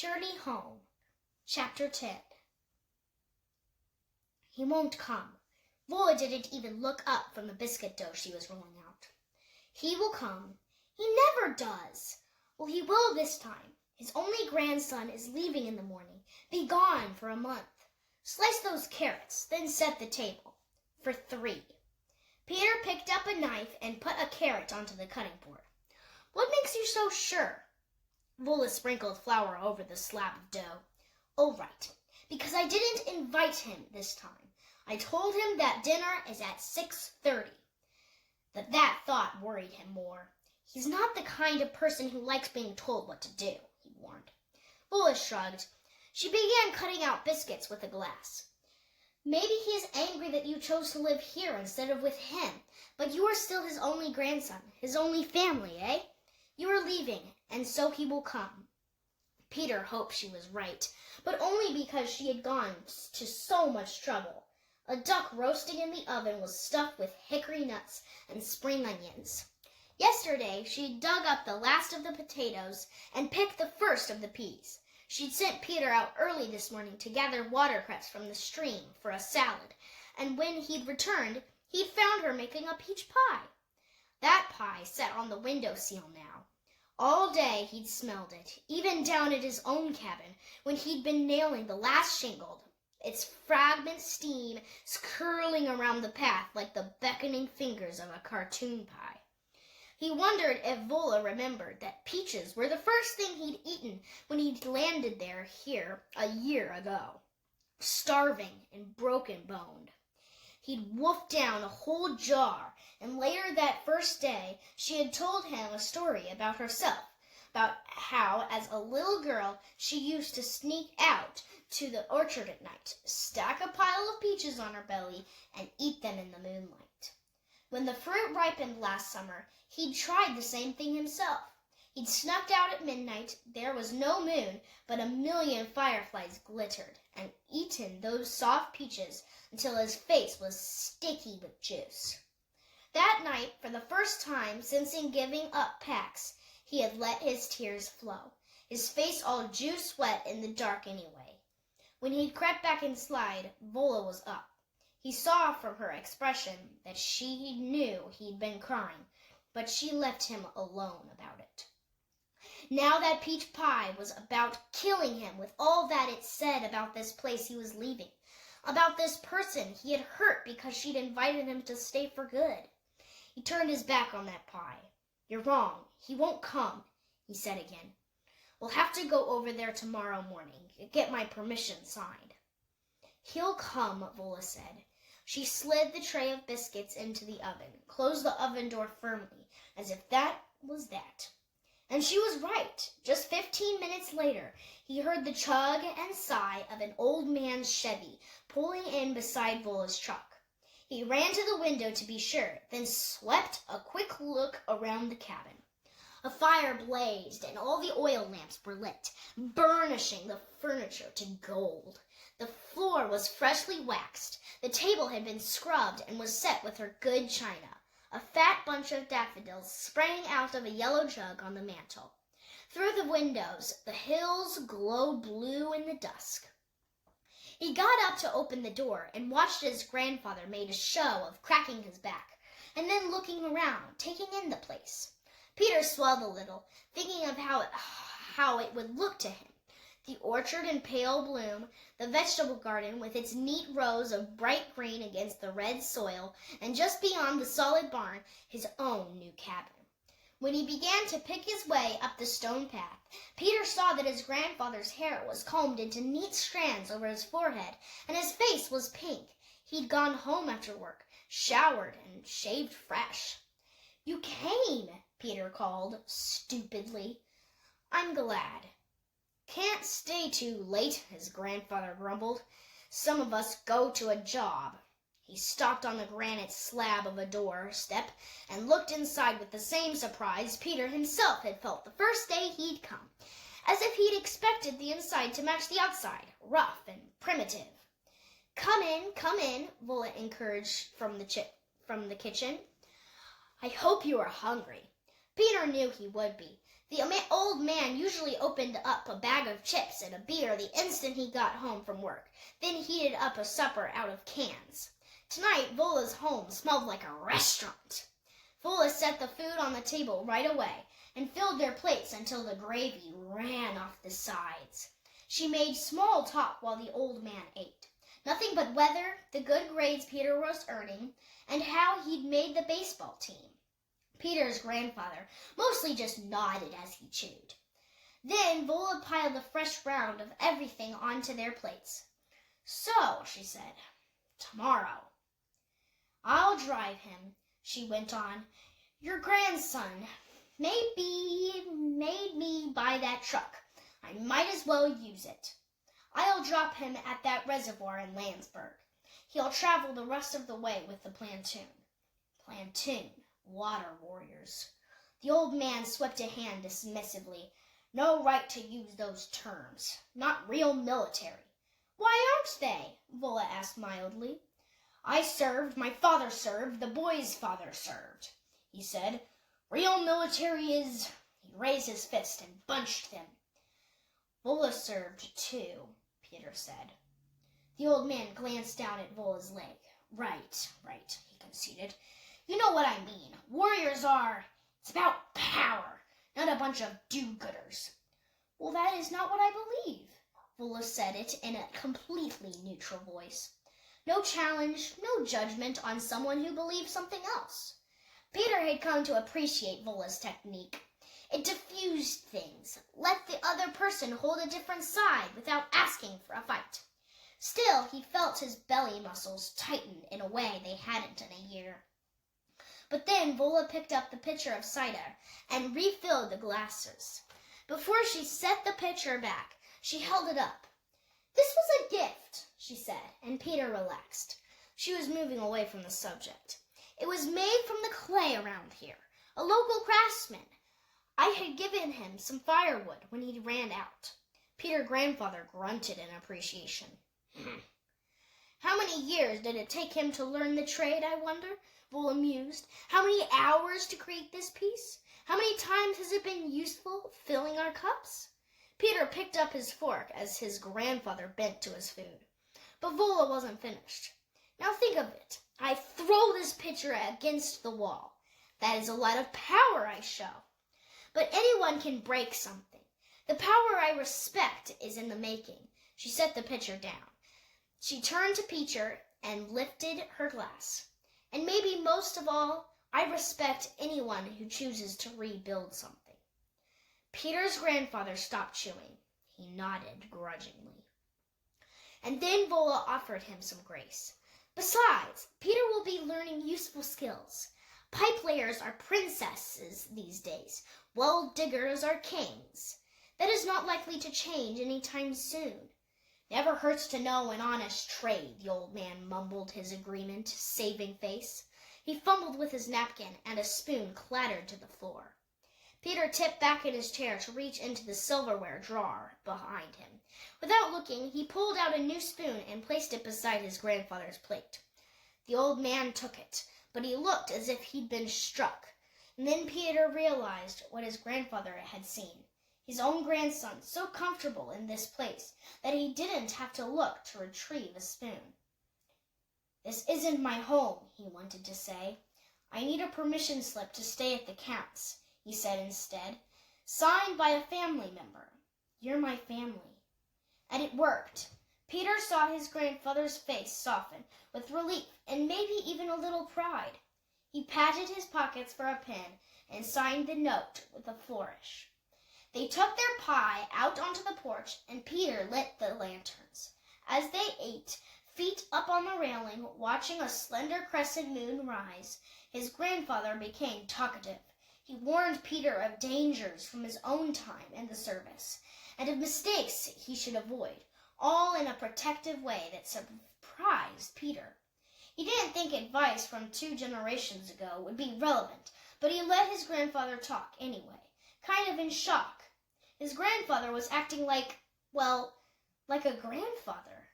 Journey Home, Chapter 10. He won't come. Vola didn't even look up from the biscuit dough she was rolling out. He will come. He never does. Well, he will this time. His only grandson is leaving in the morning. Be gone for a month. Slice those carrots, then set the table. For 3. Peter picked up a knife and put a carrot onto the cutting board. What makes you so sure? Vola sprinkled flour over the slab of dough. Oh, right, because I didn't invite him this time. I told him that dinner is at 6:30. That thought worried him more. He's not the kind of person who likes being told what to do, he warned. Vola shrugged. She began cutting out biscuits with a glass. Maybe he is angry that you chose to live here instead of with him, but you are still his only grandson, his only family, eh? You are leaving, and so he will come. Peter hoped she was right, but only because she had gone to so much trouble. A duck roasting in the oven was stuffed with hickory nuts and spring onions. Yesterday, she dug up the last of the potatoes and picked the first of the peas. She'd sent Peter out early this morning to gather watercress from the stream for a salad, and when he'd returned, he'd found her making a peach pie. That pie sat on the window-sill now. All day he'd smelled it, even down at his own cabin, when he'd been nailing the last shingle, its fragment steam curling around the path like the beckoning fingers of a cartoon pie. He wondered if Vola remembered that peaches were the first thing he'd eaten when he'd landed here a year ago, starving and broken-boned. He'd wolfed down a whole jar, and later that first day she had told him a story about herself, about how, as a little girl, she used to sneak out to the orchard at night, stack a pile of peaches on her belly, and eat them in the moonlight. When the fruit ripened last summer, he'd tried the same thing himself. He'd snuck out at midnight, there was no moon, but 1,000,000 fireflies glittered, and eaten those soft peaches until his face was sticky with juice. That night, for the first time since in giving up PAX, he had let his tears flow, his face all juice-wet in the dark anyway. When he'd crept back inside, Vola was up. He saw from her expression that she knew he'd been crying, but she left him alone about it. Now that peach pie was about killing him with all that it said about this place he was leaving, about this person he had hurt because she'd invited him to stay for good. He turned his back on that pie. You're wrong. He won't come, he said again. We'll have to go over there tomorrow morning, get my permission signed. He'll come, Vola said. She slid the tray of biscuits into the oven, closed the oven door firmly, as if that was that. And she was right. Just 15 minutes later, he heard the chug and sigh of an old man's Chevy pulling in beside Vola's truck. He ran to the window to be sure, then swept a quick look around the cabin. A fire blazed, and all the oil lamps were lit, burnishing the furniture to gold. The floor was freshly waxed. The table had been scrubbed and was set with her good china. A fat bunch of daffodils sprang out of a yellow jug on the mantel. Through the windows, the hills glowed blue in the dusk. He got up to open the door and watched as his grandfather made a show of cracking his back, and then looking around, taking in the place. Peter swelled a little, thinking of how it would look to him. The orchard in pale bloom, the vegetable garden with its neat rows of bright green against the red soil, and just beyond the solid barn, his own new cabin. When he began to pick his way up the stone path, Peter saw that his grandfather's hair was combed into neat strands over his forehead, and his face was pink. He'd gone home after work, showered and shaved fresh. You came, Peter called, stupidly. I'm glad. Can't stay too late, his grandfather grumbled. Some of us go to a job. He stopped on the granite slab of a doorstep and looked inside with the same surprise Peter himself had felt the first day he'd come, as if he'd expected the inside to match the outside, rough and primitive. Come in, Vola encouraged from the kitchen. I hope you are hungry. Peter knew he would be. The old man usually opened up a bag of chips and a beer the instant he got home from work, then heated up a supper out of cans. Tonight, Vola's home smelled like a restaurant. Vola set the food on the table right away and filled their plates until the gravy ran off the sides. She made small talk while the old man ate. Nothing but weather, the good grades Peter was earning, and how he'd made the baseball team. Peter's grandfather mostly just nodded as he chewed. Then Vola piled a fresh round of everything onto their plates. "So," she said, "tomorrow I'll drive him," she went on. "Your grandson made me buy that truck. I might as well use it. I'll drop him at that reservoir in Landsberg. He'll travel the rest of the way with the platoon." Platoon. Water warriors. The old man swept a hand dismissively. "No right to use those terms. Not real military." "Why aren't they?" Vola asked mildly. "I served, my father served, the boy's father served," he said. "Real military is—" He raised his fist and bunched them. "Vola served too," Peter said. The old man glanced down at Vola's leg. Right, he conceded. "You know what I mean. Warriors are— it's about power, not a bunch of do-gooders." "Well, that is not what I believe." Vola said it in a completely neutral voice. No challenge, no judgment on someone who believed something else. Peter had come to appreciate Vola's technique. It diffused things, let the other person hold a different side without asking for a fight. Still, he felt his belly muscles tighten in a way they hadn't in a year. But then Vola picked up the pitcher of cider and refilled the glasses. Before she set the pitcher back, she held it up. "This was a gift," she said, and Peter relaxed. She was moving away from the subject. "It was made from the clay around here, a local craftsman. I had given him some firewood when he ran out." Peter's grandfather grunted in appreciation. "How many years did it take him to learn the trade, I wonder?" Vola mused. "How many hours to create this piece? How many times has it been useful, filling our cups?" Peter picked up his fork as his grandfather bent to his food. But Vola wasn't finished. "Now think of it. I throw this pitcher against the wall. That is a lot of power I show. But anyone can break something. The power I respect is in the making." She set the pitcher down. She turned to Peter and lifted her glass. "And maybe most of all, I respect anyone who chooses to rebuild something." Peter's grandfather stopped chewing. He nodded grudgingly. And then Vola offered him some grace. "Besides, Peter will be learning useful skills. Pipe layers are princesses these days. Well diggers are kings. That is not likely to change any time soon." "Never hurts to know an honest trade," the old man mumbled his agreement, saving face. He fumbled with his napkin, and a spoon clattered to the floor. Peter tipped back in his chair to reach into the silverware drawer behind him. Without looking, he pulled out a new spoon and placed it beside his grandfather's plate. The old man took it, but he looked as if he'd been struck. And then Peter realized what his grandfather had seen. His own grandson, so comfortable in this place that he didn't have to look to retrieve a spoon. "This isn't my home," he wanted to say. "I need a permission slip to stay at the camp's," he said instead. "Signed by a family member. You're my family." And it worked. Peter saw his grandfather's face soften with relief and maybe even a little pride. He patted his pockets for a pen and signed the note with a flourish. They took their pie out onto the porch, and Peter lit the lanterns. As they ate, feet up on the railing, watching a slender crescent moon rise, his grandfather became talkative. He warned Peter of dangers from his own time in the service, and of mistakes he should avoid, all in a protective way that surprised Peter. He didn't think advice from 2 generations ago would be relevant, but he let his grandfather talk anyway, kind of in shock. His grandfather was acting like a grandfather.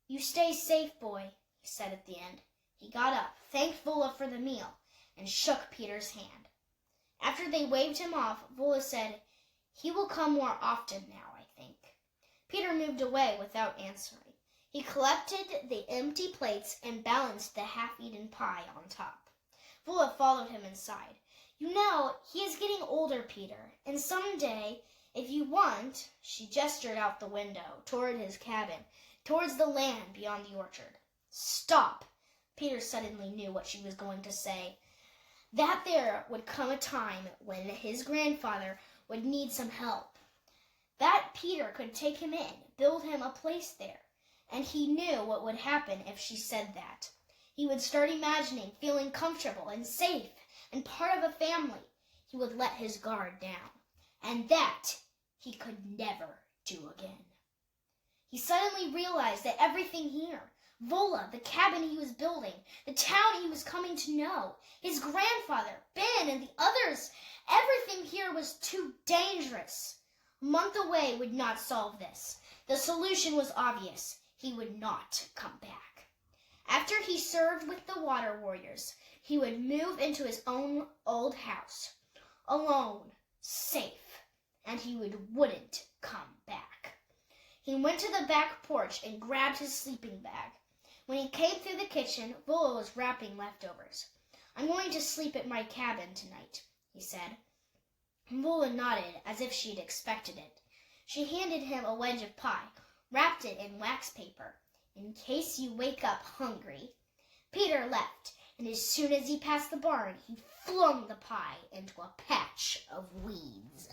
"You stay safe, boy," he said at the end. He got up, thanked Vola for the meal, and shook Peter's hand. After they waved him off, Vola said, "He will come more often now, I think." Peter moved away without answering. He collected the empty plates and balanced the half-eaten pie on top. Vola followed him inside. "You know, he is getting older, Peter, and someday, if you want," she gestured out the window, toward his cabin, towards the land beyond the orchard. "Stop!" Peter suddenly knew what she was going to say. That there would come a time when his grandfather would need some help. That Peter could take him in, build him a place there. And he knew what would happen if she said that. He would start imagining feeling comfortable and safe and part of a family. He would let his guard down. And that he could never do again. He suddenly realized that everything here, Vola, the cabin he was building, the town he was coming to know, his grandfather, Ben, and the others, everything here was too dangerous. A month away would not solve this. The solution was obvious. He would not come back. After he served with the water warriors, he would move into his own old house, alone, safe, and he wouldn't come back. He went to the back porch and grabbed his sleeping bag. When he came through the kitchen, Vola was wrapping leftovers. "I'm going to sleep at my cabin tonight," he said. Vola nodded as if she'd expected it. She handed him a wedge of pie, wrapped it in wax paper, "in case you wake up hungry." Peter left, and as soon as he passed the barn, he flung the pie into a patch of weeds.